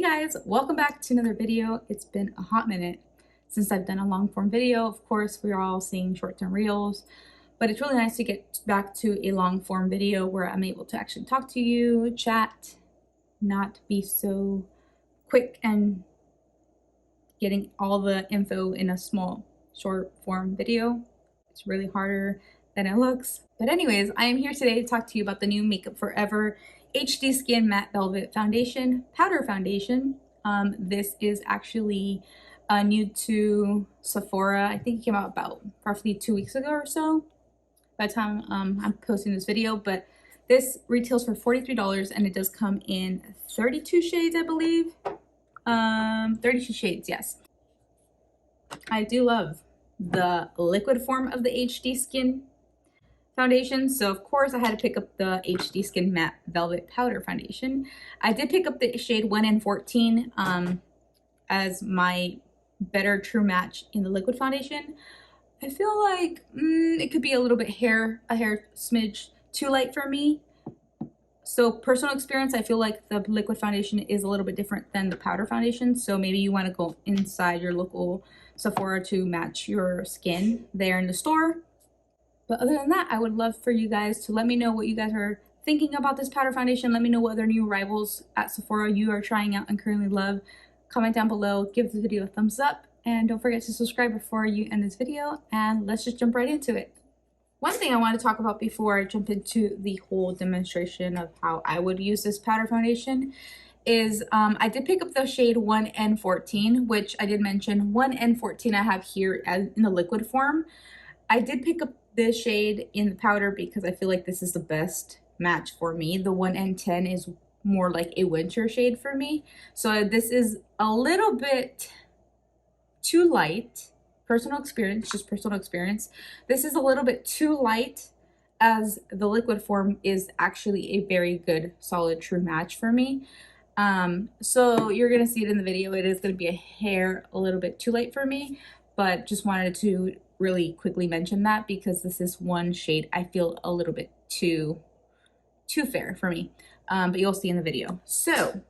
guys, welcome back to another video. It's been a hot minute since I've done a long form video. Of course, we're all seeing short-term reels, but it's really nice to get back to a long form video where I'm able to actually talk to you, chat, not be so quick and getting all the info in a small short form video. It's really harder than it looks. But anyways, I am here today to talk to you about the new Makeup Forever HD Skin Matte Velvet Foundation, Powder Foundation. This is actually new to Sephora. I think it came out about roughly 2 weeks ago or so by the time I'm posting this video. But this retails for $43 and it does come in 32 shades, I believe. 32 shades, yes. I do love the liquid form of the HD Skin foundation, so of course I had to pick up the HD Skin Matte Velvet Powder Foundation. I did pick up the shade 1N14 as my better true match in the liquid foundation. I feel like it could be a little bit a hair smidge too light for me. So personal experience, I feel like the liquid foundation is a little bit different than the powder foundation. So maybe you want to go inside your local Sephora to match your skin there in the store. But other than that, I would love for you guys to let me know what you guys are thinking about this powder foundation. Let me know what other new arrivals at Sephora you are trying out and currently love. Comment down below, give this video a thumbs up, and don't forget to subscribe before you end this video. And let's just jump right into it. One thing I want to talk about before I jump into the whole demonstration of how I would use this powder foundation is I did pick up the shade 1N14, which I did mention. 1N14 I have here in the liquid form. I did pick up this shade in the powder because I feel like this is the best match for me. The 1N10 is more like a winter shade for me. So this is a little bit too light. Personal experience, just personal experience. This is a little bit too light, as the liquid form is actually a very good, solid, true match for me. So you're gonna see it in the video. It is gonna be a little bit too light for me, but just wanted to really quickly mention that because this is one shade I feel a little bit too fair for me. But you'll see in the video. So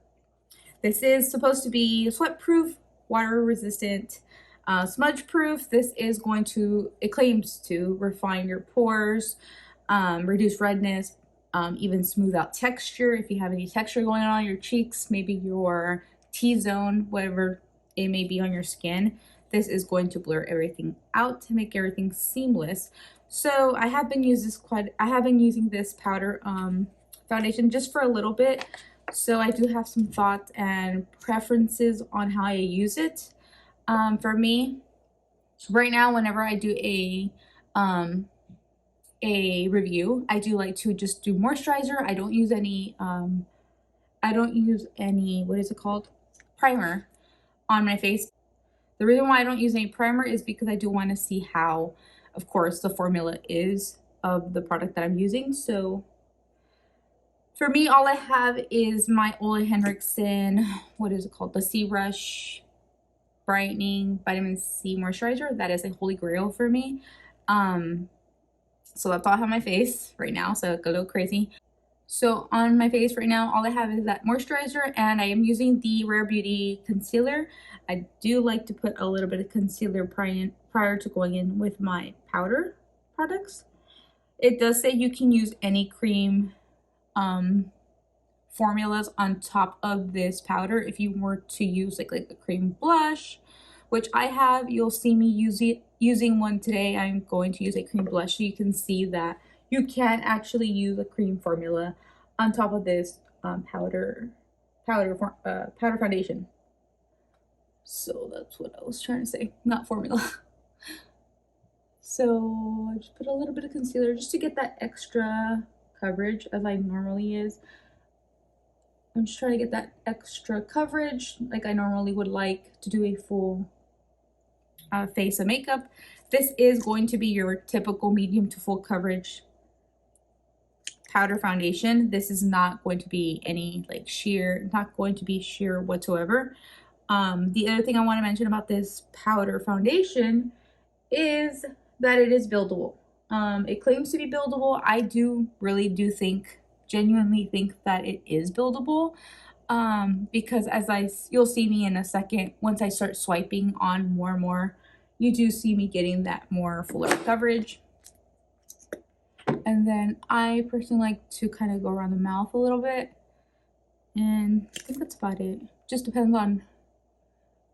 this is supposed to be sweat proof, water resistant, smudge proof. This is going to, it claims to refine your pores, reduce redness, even smooth out texture. If you have any texture going on your cheeks, maybe your T-zone, whatever it may be on your skin, this is going to blur everything out to make everything seamless. So I have been using this powder foundation just for a little bit. So I do have some thoughts and preferences on how I use it. For me, right now, whenever I do a review, I do like to just do moisturizer. I don't use any what is it called, primer on my face. The reason why I don't use any primer is because I do want to see how, of course, the formula is of the product that I'm using. So for me, all I have is my Ole Henriksen, what is it called, the C Rush Brightening Vitamin C Moisturizer. That is a holy grail for me. So that's all I have on my face right now, so I look a little crazy. So on my face right now, all I have is that moisturizer, and I am using the Rare Beauty concealer. I do like to put a little bit of concealer prior to going in with my powder products. It does say you can use any cream formulas on top of this powder. If you were to use like a cream blush, which I have, you'll see me using one today. I'm going to use a cream blush, so you can see that you can actually use a cream formula on top of this powder foundation. So that's what I was trying to say, not formula. So I just put a little bit of concealer just to get that extra coverage as I normally is. I'm just trying to get that extra coverage like I normally would like to do a full face of makeup. This is going to be your typical medium to full coverage powder foundation. This is not going to be any like sheer, not going to be sheer whatsoever. The other thing I want to mention about this powder foundation is that it is buildable. It claims to be buildable. I do really genuinely think that it is buildable. because you'll see me in a second, once I start swiping on more and more, you do see me getting that more fuller coverage. And then I personally like to kind of go around the mouth a little bit, and I think that's about it. Just depends on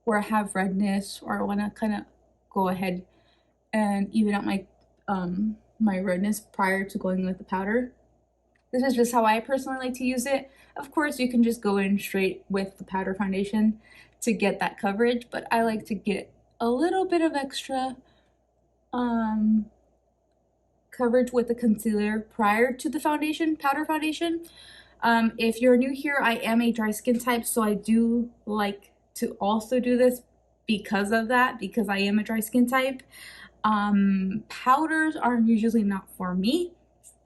where I have redness, or I want to kind of go ahead and even out my my redness prior to going with the powder. This is just how I personally like to use it. Of course, you can just go in straight with the powder foundation to get that coverage, but I like to get a little bit of extra coverage with the concealer prior to the foundation, powder foundation. If you're new here, I am a dry skin type, so I do like to also do this because of that, because I am a dry skin type. Powders are usually not for me.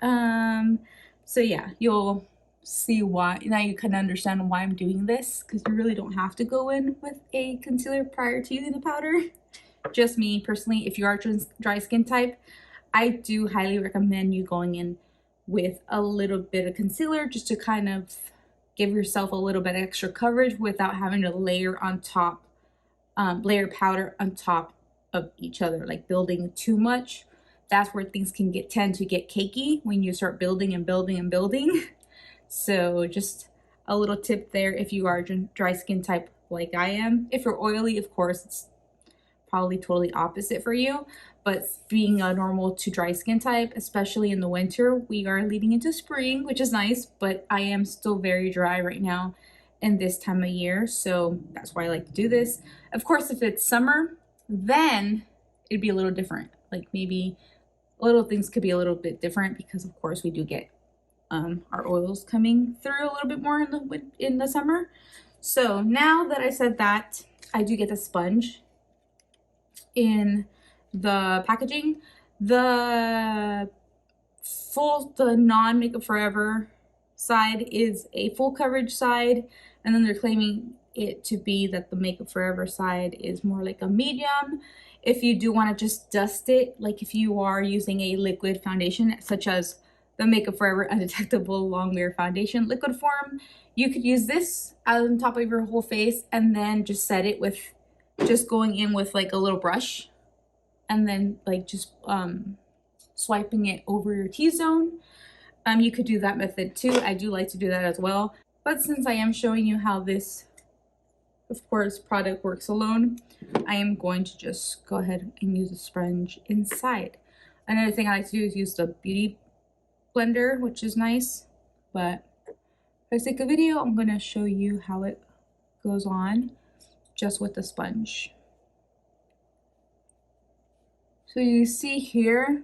So yeah, you'll see why. Now you kind of understand why I'm doing this, because you really don't have to go in with a concealer prior to using the powder. Just me personally, if you are dry skin type, I do highly recommend you going in with a little bit of concealer, just to kind of give yourself a little bit extra coverage without having to layer on top, layer powder on top of each other, like building too much. That's where things can tend to get cakey when you start building and building and building. So just a little tip there if you are dry skin type like I am. If you're oily, of course, it's probably totally opposite for you. But being a normal to dry skin type, especially in the winter, we are leading into spring, which is nice, but I am still very dry right now in this time of year. So that's why I like to do this. Of course, if it's summer, then it'd be a little different. Like maybe little things could be a little bit different, because of course we do get our oils coming through a little bit more in the summer. So now that I said that, I do get the sponge in the packaging. The non-Makeup Forever side is a full coverage side, and then they're claiming it to be that the Makeup Forever side is more like a medium. If you do want to just dust it, like if you are using a liquid foundation such as the Makeup Forever Undetectable Long Wear Foundation liquid form, you could use this on top of your whole face and then just set it with just going in with like a little brush, and then like just swiping it over your T-zone. You could do that method too. I do like to do that as well. But since I am showing you how this, of course, product works alone, I am going to just go ahead and use a sponge inside. Another thing I like to do is use the beauty blender, which is nice. But for the sake of video, I'm going to show you how it goes on just with the sponge. So you see here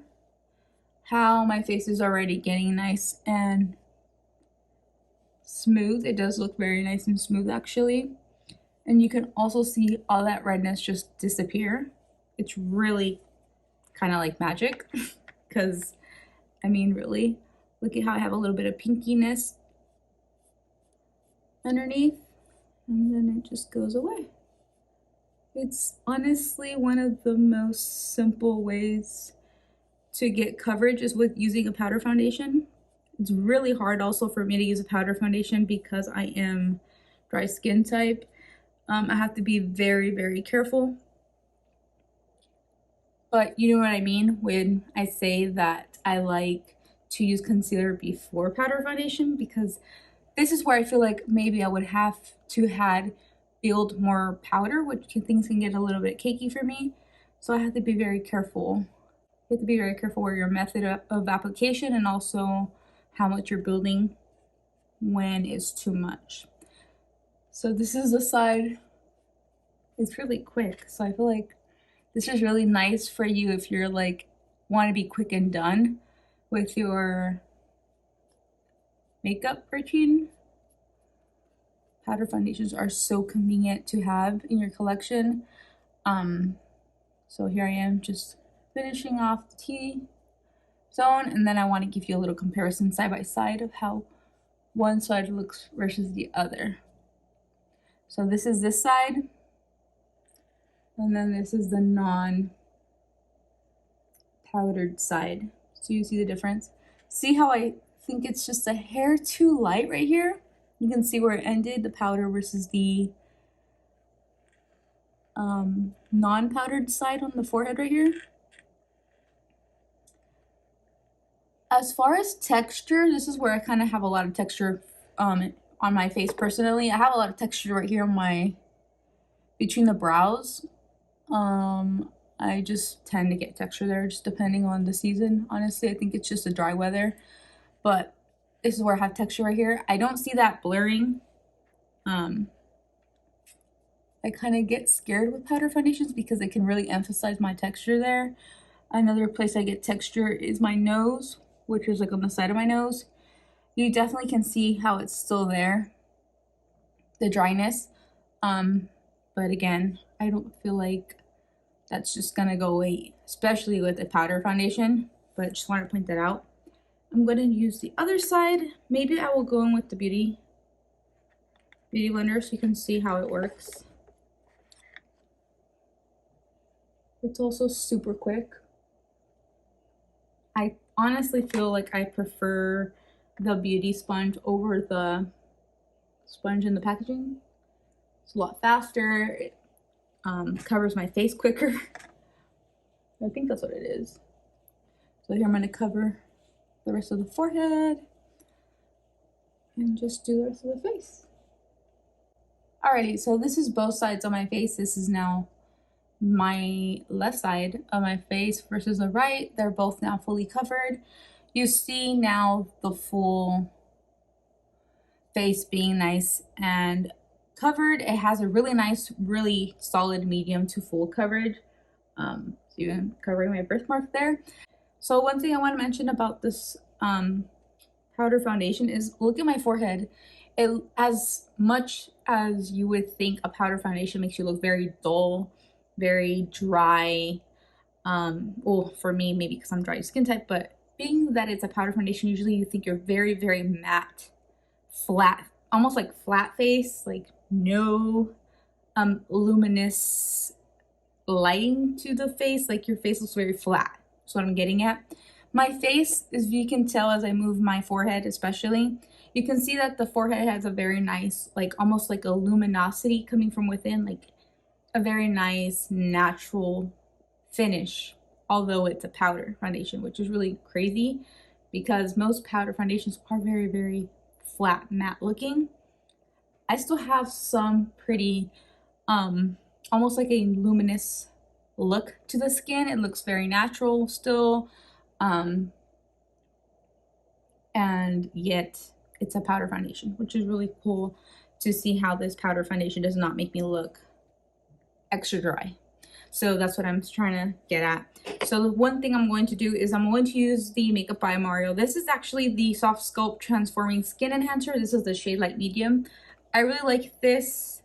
how my face is already getting nice and smooth. It does look very nice and smooth actually. And you can also see all that redness just disappear. It's really kind of like magic, because I mean, really, look at how I have a little bit of pinkiness underneath, and then it just goes away. It's honestly one of the most simple ways to get coverage is with using a powder foundation. It's really hard also for me to use a powder foundation because I am dry skin type. I have to be very, very careful. But you know what I mean when I say that I like to use concealer before powder foundation, because this is where I feel like maybe I would have to build more powder, which things can get a little bit cakey for me. So I have to be very careful. You have to be very careful where your method of application, and also how much you're building when it's too much. So this is the side. It's really quick. So I feel like this is really nice for you if you're like want to be quick and done with your makeup routine. Powder foundations are so convenient to have in your collection. So here I am just finishing off the T-zone, and then I want to give you a little comparison side by side of how one side looks versus the other. So this is this side, and then this is the non-powdered side. So you see the difference? See how I think it's just a hair too light right here? You can see where it ended, the powder versus the non-powdered side on the forehead right here. As far as texture, this is where I kind of have a lot of texture on my face personally. I have a lot of texture right here on between the brows. I just tend to get texture there just depending on the season. Honestly, I think it's just the dry weather, but this is where I have texture right here. I don't see that blurring. I kind of get scared with powder foundations because it can really emphasize my texture there. Another place I get texture is my nose, which is like on the side of my nose. You definitely can see how it's still there, the dryness. But again, I don't feel like that's just gonna go away, especially with a powder foundation, but just wanted to point that out. I'm gonna use the other side. Maybe I will go in with the beauty blender so you can see how it works. It's also super quick. I honestly feel like I prefer the beauty sponge over the sponge in the packaging. It's a lot faster. It covers my face quicker. I think that's what it is. So here I'm going to cover the rest of the forehead and just do the rest of the face. Alrighty, so this is both sides of my face. This is now my left side of my face versus the right. They're both now fully covered. You see now the full face being nice and covered. It has a really nice, really solid medium to full coverage. So even covering my birthmark there. So one thing I want to mention about this powder foundation is look at my forehead. As much as you would think a powder foundation makes you look very dull, very dry, well, for me, maybe because I'm dry skin type, but being that it's a powder foundation, usually you think you're very, very matte, flat, almost like flat face, like no luminous lighting to the face, like your face looks very flat. That's what I'm getting at. My face, as you can tell as I move my forehead especially, you can see that the forehead has a very nice, like almost like a luminosity coming from within, like a very nice natural finish, although it's a powder foundation, which is really crazy because most powder foundations are very, very flat, matte looking. I still have some pretty, almost like a luminous look to the skin. It looks very natural still, and yet it's a powder foundation, which is really cool to see how this powder foundation does not make me look extra dry. So that's what I'm trying to get at. So the one thing I'm going to do is I'm going to use the Makeup by Mario. This is actually the Soft Sculpt Transforming Skin Enhancer. This is the shade Light Medium. I really like this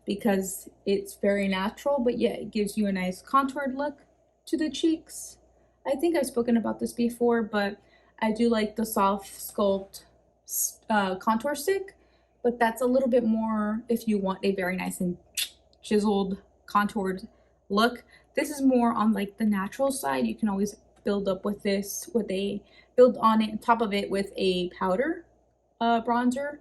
because it's very natural, but yet it gives you a nice contoured look to the cheeks. I think I've spoken about this before, but I do like the Soft Sculpt contour stick, but that's a little bit more if you want a very nice and chiseled contoured look. This is more on like the natural side. You can always build up with this, build on it, on top of it with a powder bronzer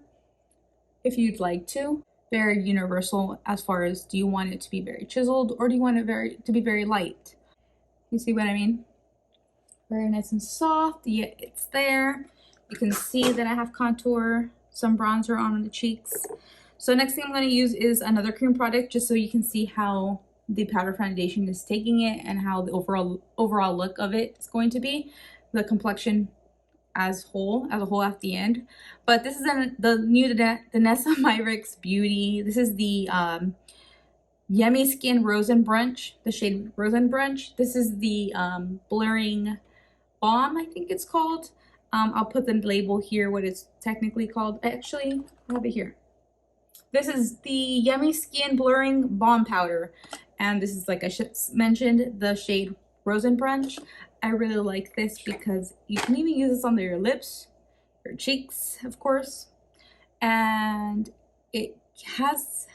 if you'd like to. Very universal as far as, do you want it to be very chiseled or do you want it to be very light? You see what I mean? Very nice and soft, yet it's there. You can see that I have contour, some bronzer on the cheeks. So next thing I'm going to use is another cream product, just so you can see how the powder foundation is taking it and how the overall look of it is going to be, the complexion as a whole at the end. But this is the new Danessa myrick Beauty. This is the Yummy Skin Rosen Brunch, the shade Rosen Brunch. This is the blurring balm, I think it's called. I'll put the label here, what it's technically called. Actually, I have it here. This is the Yummy Skin Blurring Balm Powder. And this is, like I mentioned, the shade Rosen Brunch. I really like this because you can even use this under your lips, your cheeks, of course. And it has,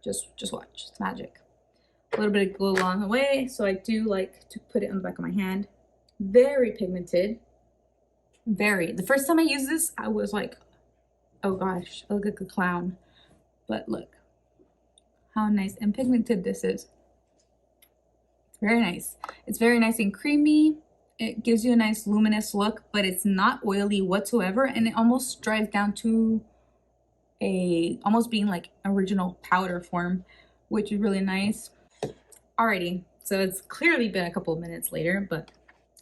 just watch, it's magic. A little bit of glue along the way. So I do like to put it on the back of my hand. Very pigmented. Very. The first time I used this, I was like, Oh gosh, I look like a clown. But look how nice and pigmented this is. It's very nice. It's very nice and creamy. It gives you a nice luminous look, but it's not oily whatsoever, and it almost dries down to almost being like original powder form, which is really nice. Alrighty, so it's clearly been a couple of minutes later, but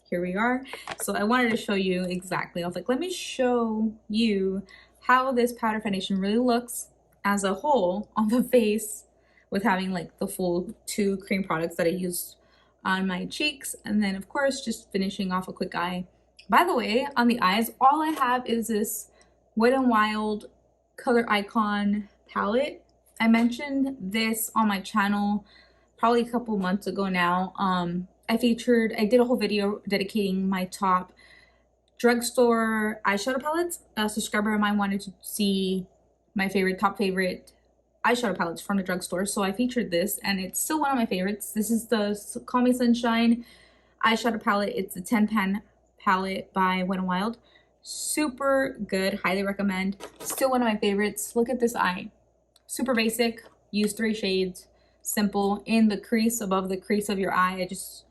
here we are. So I wanted to show you exactly. I was like, let me show you how this powder foundation really looks as a whole on the face, with having like the full 2 cream products that I use on my cheeks, and then of course just finishing off a quick eye. By the way, on the eyes, all I have is this Wet n Wild Color Icon palette. I mentioned this on my channel probably a couple months ago now. I did a whole video dedicating my top drugstore eyeshadow palettes. A subscriber of mine wanted to see my top favorite eyeshadow palettes from the drugstore, so I featured this, and it's still one of my favorites. This is the Call Me Sunshine eyeshadow palette. It's a 10-pan palette by Wet n Wild. Super good, highly recommend. Still one of my favorites. Look at this eye. Super basic, use 3 shades, simple. In the crease, above the crease of your eye, I just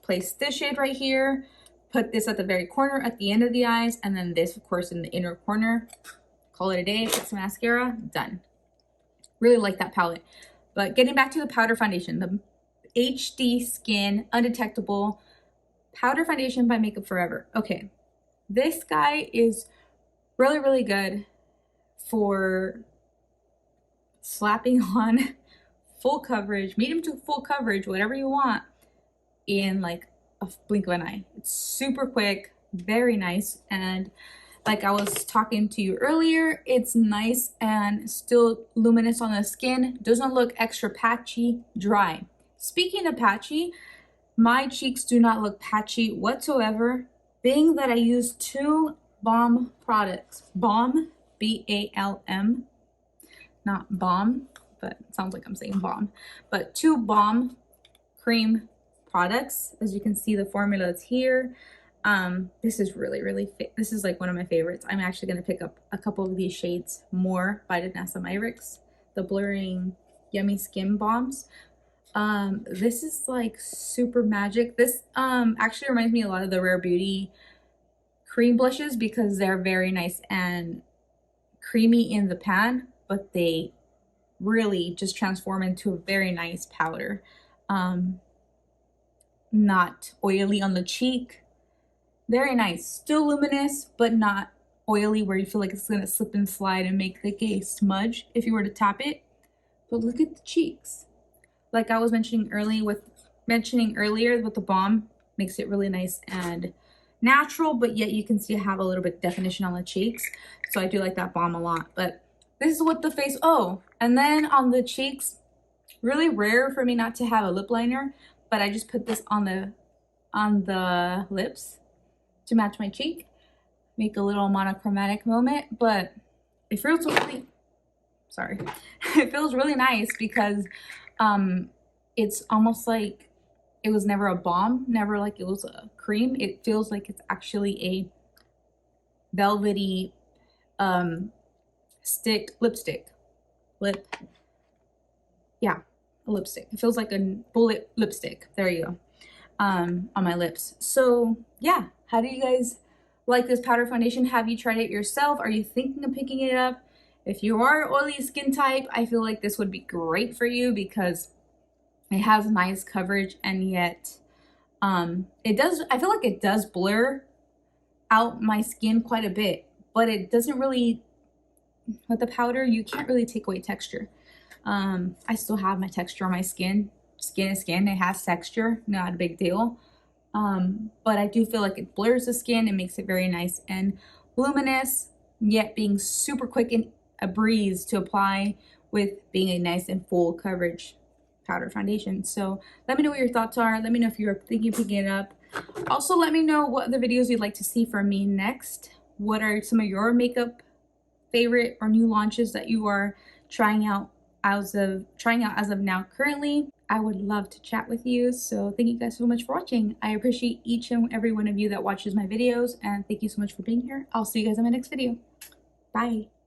place this shade right here, put this at the very corner at the end of the eyes, and then this of course in the inner corner. Call it a day, put some mascara, done. Really like that palette. But getting back to the powder foundation, the HD Skin Undetectable Powder Foundation by Makeup Forever. Okay, this guy is really good for slapping on full coverage, medium to full coverage, whatever you want, in like a blink of an eye. It's super quick, very nice, and like I was talking to you earlier, it's nice and still luminous on the skin. Doesn't look extra patchy, dry. Speaking of patchy, my cheeks do not look patchy whatsoever, being that I use 2 balm products. Balm, B-A-L-M, not bomb, but it sounds like I'm saying bomb. But 2 balm cream products. As you can see, the formula is here. This is really this is like one of my favorites. I'm actually going to pick up a couple of these shades more by Danessa Myricks, the blurring yummy skin balms. This is like super magic. This actually reminds me a lot of the Rare Beauty cream blushes, because they're very nice and creamy in the pan, but they really just transform into a very nice powder. Not oily on the cheek, very nice, still luminous but not oily where you feel like it's gonna slip and slide and make like a smudge if you were to tap it. But look at the cheeks, like I was mentioning earlier with the balm, makes it really nice and natural, but yet you can see I have a little bit of definition on the cheeks, so I do like that balm a lot. But this is what the face, oh, and then on the cheeks, really rare for me not to have a lip liner, but I just put this on the lips to match my cheek, make a little monochromatic moment. But it feels really, sorry, it feels really nice because it's almost like it was never a balm, never like it was a cream. It feels like it's actually a velvety lipstick. A lipstick. It feels like a bullet lipstick. There you go. On my lips. So yeah, how do you guys like this powder foundation? Have you tried it yourself? Are you thinking of picking it up? If you are oily skin type, I feel like this would be great for you because it has nice coverage, and yet I feel like it does blur out my skin quite a bit, but it doesn't really, with the powder, you can't really take away texture. I still have my texture on my skin. Skin is skin, it has texture, not a big deal. But I do feel like it blurs the skin. It makes it very nice and luminous, yet being super quick and a breeze to apply, with being a nice and full coverage powder foundation. So let me know what your thoughts are. Let me know if you're thinking of picking it up. Also, let me know what other videos you'd like to see from me next. What are some of your makeup favorite or new launches that you are trying out as of now currently? I would love to chat with you. So thank you guys so much for watching. I appreciate each and every one of you that watches my videos, and thank you so much for being here. I'll see you guys in my next video. Bye. Bye.